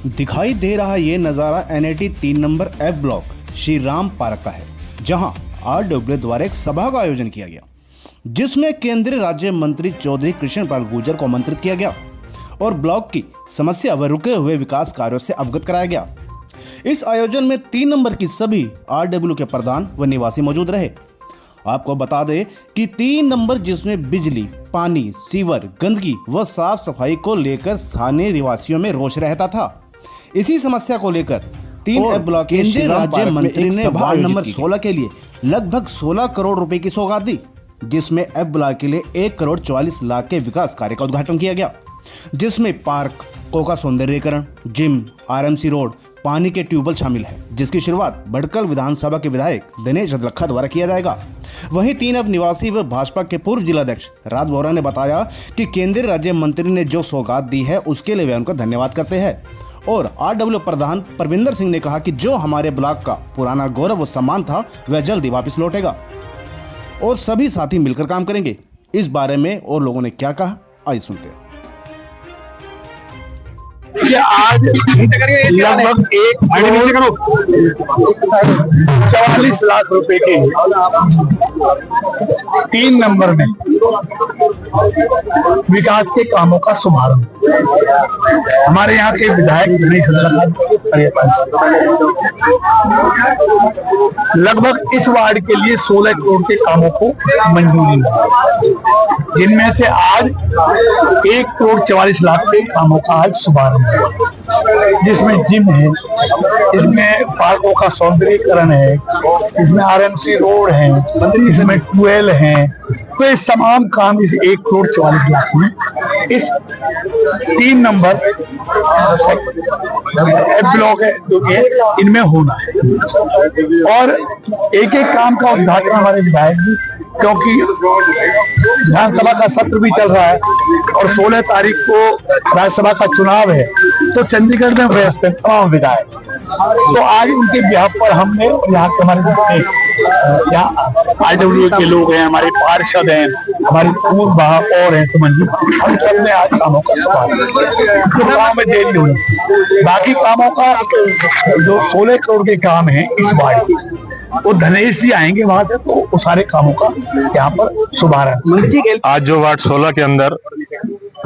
दिखाई दे रहा ये नज़ारा NAT 3 number F block Shri Ram park का है, जहां आरडब्ल्यू द्वारा एक सभा का आयोजन किया गया, जिसमें केंद्रीय राज्य मंत्री चौधरी कृष्णपाल गुर्जर को आमंत्रित किया गया और ब्लॉक की समस्या व रुके हुए विकास कार्यों से अवगत कराया गया। इस आयोजन में 3 नंबर की सभी आरडब्ल्यू के प्रधान व निवासी मौजूद रहे। आपको बता दें कि 3 नंबर जिसमें बिजली, पानी, सीवर, गंदगी व साफ सफाई को लेकर स्थानीय निवासियों में रोष रहता था। इसी समस्या को लेकर 3 एफ ब्लॉक के केंद्रीय राज्य मंत्री ने वार्ड नंबर 16 के लिए लगभग 16 करोड़ रुपए की सौगात दी, जिसमें एफ ब्लॉक के लिए 1 करोड़ 44 लाख के विकास कार्य का उद्घाटन किया गया, जिसमें पार्क, कोका सौंदर्यीकरण, जिम, आरएमसी रोड, पानी के ट्यूबवेल शामिल है, जिसकी शुरुआत भटकल विधानसभा के विधायक दिनेश अदलखा द्वारा किया जाएगा। वहीं 3 एफ निवासी व भाजपा के पूर्व जिलाध्यक्ष राज बोरा ने बताया कि केंद्रीय राज्य मंत्री ने जो सौगात दी है उसके लिए वे उनका धन्यवाद करते हैं। और आरडब्ल्यू प्रधान परविंदर सिंह ने कहा कि जो हमारे ब्लॉक का पुराना गौरव व सम्मान था वह जल्दी वापस लौटेगा और सभी साथी मिलकर काम करेंगे। इस बारे में और लोगों ने क्या कहा, आइए सुनते हैं। आज लगभग 1,44 लाख रुपए के 3 नंबर में विकास के कामों का शुभारंभ हमारे यहाँ के विधायक दिनेश अदलखा लगभग इस वार्ड के लिए 16 करोड़ के कामों को मंजूरी मिली, जिनमें से आज 1 करोड़ 44 लाख के कामों का आज शुभारंभ, जिसमें जिम है, इसमें पार्कों का सौंदर्यीकरण है, इसमें आरएमसी रोड है, इसमें ट्यूबवेल है। तो ये तमाम काम इस 1 करोड़ 44 लाख में इस 3 नंबर ब्लॉक है जो कि इनमें होना है। और एक एक काम का उद्घाटन हमारे विधायक जी, क्योंकि विधानसभा का सत्र भी चल रहा है और 16 तारीख को राज्यसभा का चुनाव है, तो चंडीगढ़ में व्यस्त है तमाम विधायक। तो आज उनके बिहाफ पर हमने यहाँ के हमारे आरडब्ल्यू के लोग हैं, हमारे पार्षद हैं, हमारी पूर्व और हैं सुमन जी, हम सब ने आज कामों का शुभारंभ। तो काम में देरी हुई, बाकी कामों का जो 16 करोड़ के काम है इस वार्ड की, वो धनेश जी आएंगे वहां से, तो वो सारे कामों का यहाँ पर शुभारंभ। आज जो वार्ड 16 के अंदर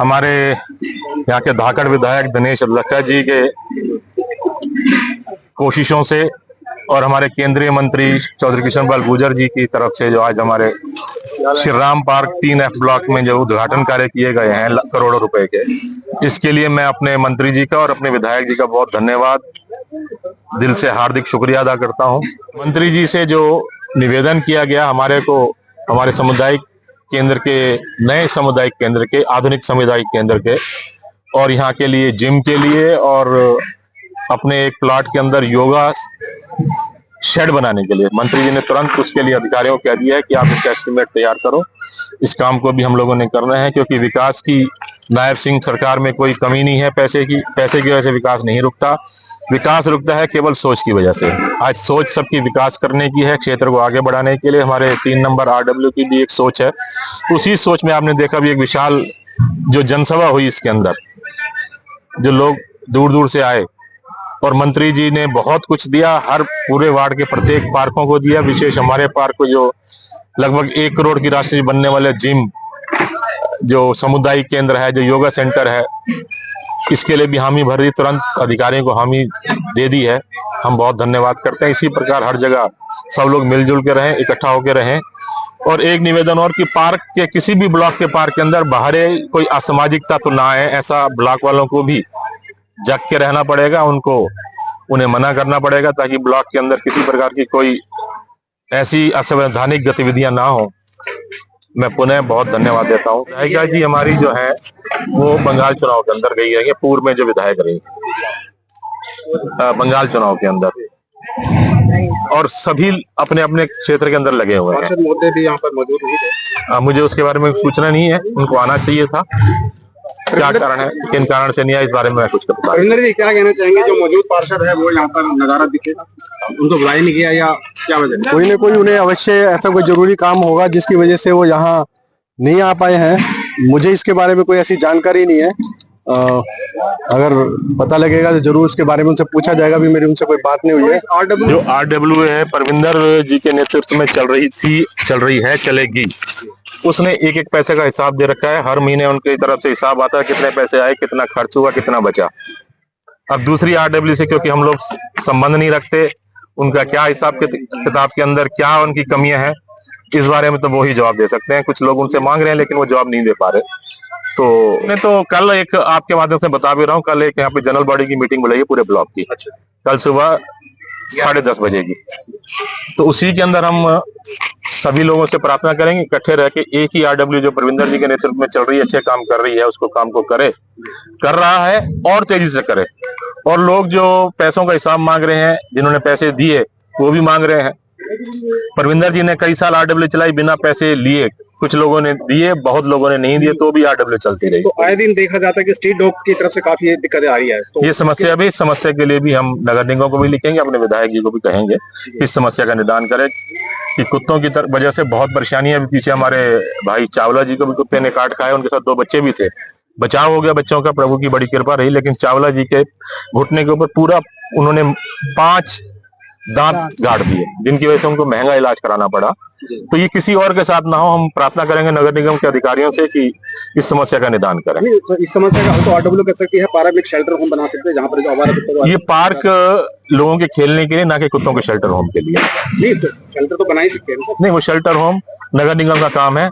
हमारे यहाँ के धाकड़ विधायक दिनेश अदलखा जी के कोशिशों से और हमारे केंद्रीय मंत्री चौधरी कृष्णपाल गुर्जर जी की तरफ से जो आज हमारे Shri Ram park 3 F block में जो उद्घाटन कार्य किए गए हैं करोड़ों रुपए के, इसके लिए मैं अपने मंत्री जी का और अपने विधायक जी का बहुत धन्यवाद, दिल से हार्दिक शुक्रिया अदा करता हूं। मंत्री जी से जो निवेदन किया गया हमारे सामुदायिक केंद्र के, नए सामुदायिक केंद्र के, आधुनिक सामुदायिक केंद्र के और यहाँ के लिए जिम के लिए और अपने एक प्लाट के अंदर योगा शेड बनाने के लिए, मंत्री जी ने तुरंत उसके लिए अधिकारियों को कह दिया है कि आप इसका एस्टिमेट तैयार करो। इस काम को भी हम लोगों ने करना है, क्योंकि विकास की नायब सिंह सरकार में कोई कमी नहीं है। पैसे की वजह से विकास नहीं रुकता, विकास रुकता है केवल सोच की वजह से। आज सोच सबकी विकास करने की है, क्षेत्र को आगे बढ़ाने के लिए। हमारे 3 नंबर आरडब्ल्यू की भी एक सोच है, उसी सोच में आपने देखा भी एक विशाल जो जनसभा हुई, इसके अंदर जो लोग दूर दूर से आए और मंत्री जी ने बहुत कुछ दिया, हर पूरे वार्ड के प्रत्येक पार्कों को दिया। विशेष हमारे पार्क को जो लगभग 1 करोड़ की राशि से बनने वाले जिम, जो सामुदायिक केंद्र है, जो योगा सेंटर है, इसके लिए भी हामी भर दी, तुरंत अधिकारियों को हामी दे दी है। हम बहुत धन्यवाद करते हैं। इसी प्रकार हर जगह सब लोग मिलजुल के रहें, इकट्ठा होकर रहें। और एक निवेदन और कि पार्क के, किसी भी ब्लॉक के पार्क के अंदर बाहर कोई असामाजिकता तो ना आए, ऐसा ब्लॉक वालों को भी जग के रहना पड़ेगा, उन्हें मना करना पड़ेगा, ताकि ब्लॉक के अंदर किसी प्रकार की कोई ऐसी असंवैधानिक गतिविधियां ना हो। मैं पुनः बहुत धन्यवाद देता हूँ। विधायिका जी हमारी जो है वो बंगाल चुनाव के अंदर गई है, पूर्व में जो विधायक रही बंगाल चुनाव के अंदर, और सभी अपने अपने क्षेत्र के अंदर लगे हुए हैं। मुद्दे भी यहाँ पर मौजूद नहीं है, मुझे उसके बारे में सूचना नहीं है, उनको आना चाहिए था। क्या कारण है, किन कारण से नहीं आया, इस बारे में मैं कुछ बता। जी क्या कहना चाहेंगे, जो मौजूद पार्षद है वो यहाँ पर नजारा दिखे, उनको बुलाया नहीं गया या क्या वजह? कोई न कोई उन्हें अवश्य ऐसा कोई जरूरी काम होगा जिसकी वजह से वो यहाँ नहीं आ पाए हैं। मुझे इसके बारे में कोई ऐसी जानकारी नहीं है, अगर पता लगेगा तो जरूर उसके बारे में उनसे पूछा जाएगा। अभी मेरी उनसे कोई बात नहीं हुई है। जो RWA है परविंदर जी के नेतृत्व में चल रही है, चलेगी। उसने एक एक पैसे का हिसाब दे रखा है, हर महीने उनकी तरफ से हिसाब आता है, कितने पैसे आए, कितना खर्च हुआ, कितना बचा। अब दूसरी RW से क्योंकि हम लोग संबंध नहीं रखते, उनका क्या हिसाब किताब के अंदर क्या उनकी कमियां हैं, इस बारे में तो वो ही जवाब दे सकते हैं। कुछ लोग उनसे मांग रहे हैं लेकिन वो जवाब नहीं दे पा रहे। तो मैं तो कल एक आपके माध्यम से बता भी रहा हूँ, कल एक यहाँ पे जनरल बॉडी की मीटिंग बुलाई है पूरे ब्लॉक की, कल सुबह 10:30 बजे की। तो उसी के अंदर हम सभी लोगों से प्रार्थना करेंगे इकट्ठे रह के एक ही RW जो परविंदर जी के नेतृत्व में चल रही है, अच्छे काम कर रही है, उसको काम को कर रहा है और तेजी से करे। और लोग जो पैसों का हिसाब मांग रहे हैं, जिन्होंने पैसे दिए वो भी मांग रहे हैं। परविंदर जी ने कई साल RW चलाई बिना पैसे लिए, कुछ लोगों ने दिए, बहुत लोगों ने नहीं दिए, तो भी RW चलती रही। तो आए दिन देखा जाता है कि स्ट्रीट डॉग की तरफ से काफी दिक्कतें आ रही है। तो ये समस्या के लिए भी हम नगर निगम को भी लिखेंगे, अपने विधायक जी को भी कहेंगे इस समस्या का निदान करें कि कुत्तों की वजह से बहुत परेशानी है। पीछे हमारे भाई चावला जी को भी कुत्ते ने काट खाया, उनके साथ 2 बच्चे भी थे, बचाव हो गया बच्चों का, प्रभु की बड़ी कृपा रही। लेकिन चावला जी के घुटने के ऊपर पूरा उन्होंने 5 दांत गाड़ दिए, जिनकी वजह से उनको महंगा इलाज कराना पड़ा। तो ये किसी और के साथ ना हो, हम प्रार्थना करेंगे नगर निगम के अधिकारियों से कि इस समस्या का निदान करें। तो इस समस्या का हल तो RW कर सकती है, पार्क में शेल्टर होम बना सकते हैं जहाँ पर जो आवारा कुत्ते ये पार्क लोगों के खेलने के लिए, ना कि कुत्तों के शेल्टर होम के लिए। नहीं, तो शेल्टर तो बना ही सकते हैं। नहीं, वो शेल्टर होम नगर निगम का काम है।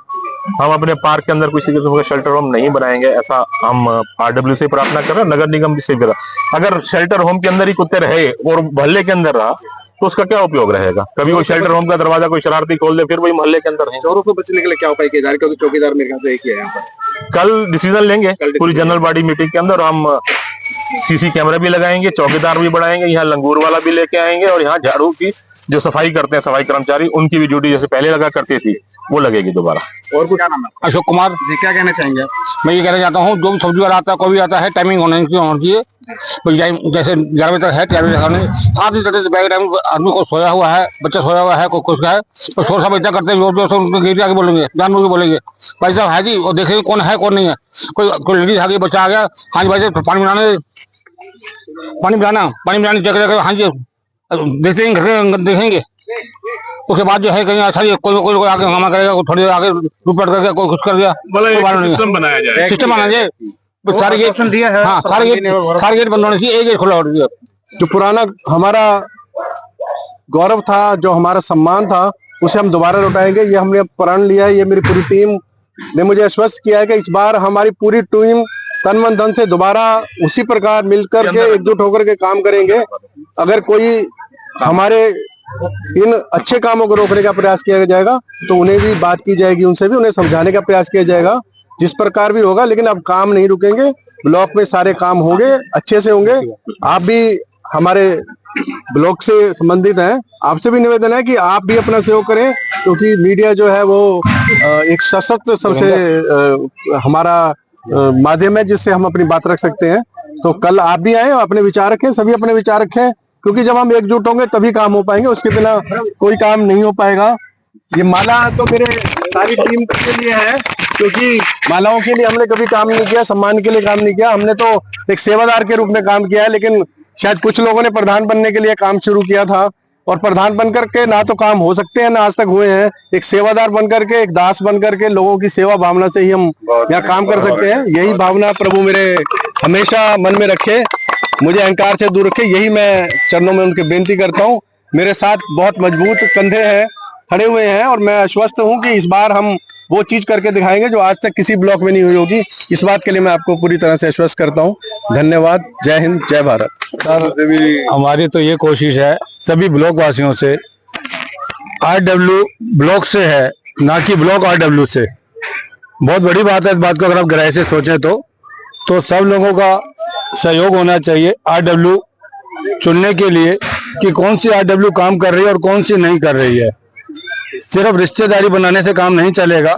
हम अपने पार्क के अंदर किसी किस्म का शेल्टर होम नहीं बनाएंगे, ऐसा हम RW से प्रार्थना कर रहे हैं, नगर निगम भी से भी। अगर शेल्टर होम के अंदर ही कुत्ते रहे और मोहल्ले के अंदर रहा तो उसका क्या उपयोग रहेगा? कभी वो शेल्टर होम का दरवाजा कोई शरारती खोल दे, फिर वही मोहल्ले के अंदर है। चोरों से बचने के लिए क्या उपाय किया जा रहा है? क्योंकि चौकीदार मेरे ख्याल से एक ही है यहाँ पर। कल डिसीजन लेंगे पूरी जनरल बॉडी मीटिंग के अंदर। हम CC कैमरा भी लगाएंगे, चौकीदार भी बढ़ाएंगे, यहाँ लंगूर वाला भी लेके आएंगे, और यहाँ झाड़ू की जो सफाई करते हैं सफाई कर्मचारी, उनकी भी ड्यूटी जैसे पहले लगा करती थी वो लगेगी दोबारा। और कुछ? क्या नाम है? अशोक कुमार जी, क्या कहना चाहेंगे आप? मैं ये कहना चाहता हूँ, जो भी सब्जी वाला आता है, कोई भी आता है, टाइमिंग होना चाहिए। जैसे 11 बजे तक है, 11 बजे तक साथ ही चलते बैग टाइम आदमी को सोया हुआ है, बच्चा सोया हुआ है, कोई कुछ है तो शोर सब इतना करते हैं, जोर जोर से उनको गिर आगे बोलेंगे, जानबूझ के बोलेंगे भाई साहब है जी, और देखेंगे कौन है कौन नहीं है। कोई लेडीज आ गई, बच्चा आ गया, हाँ जी भाई साहब पानी पिलाना चेक, हाँ जी देखेंगे। उसके बाद जो है कहीं अच्छा कोई आगे हंगामा करेगा, थोड़ी देर आगे रुपट करके कोई कुछ कर दिया। सिस्टम बनाया जाए, सिस्टम बनाना चाहिए। सारे गेट दिया है, हाँ, सारे गेट बंद होने चाहिए, एक गेट खुला होना चाहिए। जो पुराना हमारा गौरव था, जो हमारा सम्मान था, उसे हम दोबारा लौटाएंगे। ये हमने प्रण लिया है। ये मेरी पूरी टीम ने मुझे आश्वस्त किया है कि इस बार हमारी पूरी टीम तन मन धन से दोबारा उसी प्रकार मिलकर के एकजुट होकर के काम करेंगे। अगर कोई हमारे इन अच्छे कामों को रोकने का प्रयास किया जाएगा तो उन्हें भी बात की जाएगी, उनसे भी उन्हें समझाने का प्रयास किया जाएगा, जिस प्रकार भी होगा। लेकिन अब काम नहीं रुकेंगे, ब्लॉक में सारे काम होंगे, अच्छे से होंगे। आप भी हमारे ब्लॉक से संबंधित हैं, आपसे भी निवेदन है कि आप भी अपना सहयोग करें, क्योंकि मीडिया जो है वो एक सशक्त सबसे हमारा माध्यम है जिससे हम अपनी बात रख सकते हैं। तो कल आप भी आए और अपने विचार रखें, सभी अपने विचार रखें, क्योंकि जब हम एकजुट होंगे तभी काम हो पाएंगे, उसके बिना कोई काम नहीं हो पाएगा। ये माला तो मेरे सारी टीम के लिए है, क्योंकि मालाओं के लिए हमने कभी काम नहीं किया, सम्मान के लिए काम नहीं किया, हमने तो एक सेवादार के रूप में काम किया है। लेकिन शायद कुछ लोगों ने प्रधान बनने के लिए काम शुरू किया था, और प्रधान बनकर के ना तो काम हो सकते हैं ना आज तक हुए हैं। एक सेवादार बनकर के, एक दास बनकर के, लोगों की सेवा भावना से ही हम यहाँ काम कर सकते हैं। यही भावना प्रभु मेरे हमेशा मन में रखे, मुझे अहंकार से दूर रखे, यही मैं चरणों में उनके बेनती करता हूँ। मेरे साथ बहुत मजबूत कंधे हैं, खड़े हुए हैं, और मैं आश्वस्त हूँ कि इस बार हम वो चीज करके दिखाएंगे जो आज तक किसी ब्लॉक में नहीं हुई होगी। इस बात के लिए मैं आपको पूरी तरह से आश्वस्त करता हूँ। धन्यवाद। जय हिंद, जय भारत। सर, हमारी तो ये कोशिश है सभी ब्लॉक वासियों से, RW ब्लॉक से है, ना कि ब्लॉक RW से। बहुत बड़ी बात है इस बात को अगर आप गहराई से सोचें तो सब लोगों का सहयोग होना चाहिए RW चुनने के लिए कि कौन सी RW काम कर रही है और कौन सी नहीं कर रही है। सिर्फ रिश्तेदारी बनाने से काम नहीं चलेगा,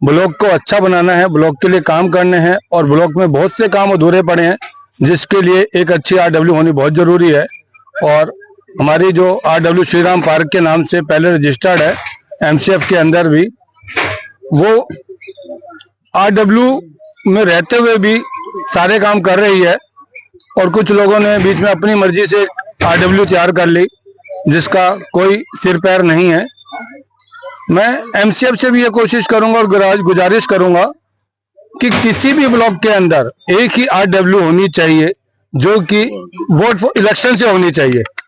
ब्लॉक को अच्छा बनाना है, ब्लॉक के लिए काम करने हैं, और ब्लॉक में बहुत से काम अधूरे पड़े हैं जिसके लिए एक अच्छी RW होनी बहुत जरूरी है। और हमारी जो RW श्री राम पार्क के नाम से पहले रजिस्टर्ड है MCF के अंदर भी, वो RW में रहते हुए भी सारे काम कर रही है और कुछ लोगों ने बीच में अपनी मर्जी से RW तैयार कर ली जिसका कोई सिर पैर नहीं है। मैं MCF से भी ये कोशिश करूंगा और गुजारिश करूंगा कि किसी भी ब्लॉक के अंदर एक ही RW होनी चाहिए जो कि वोट इलेक्शन से होनी चाहिए।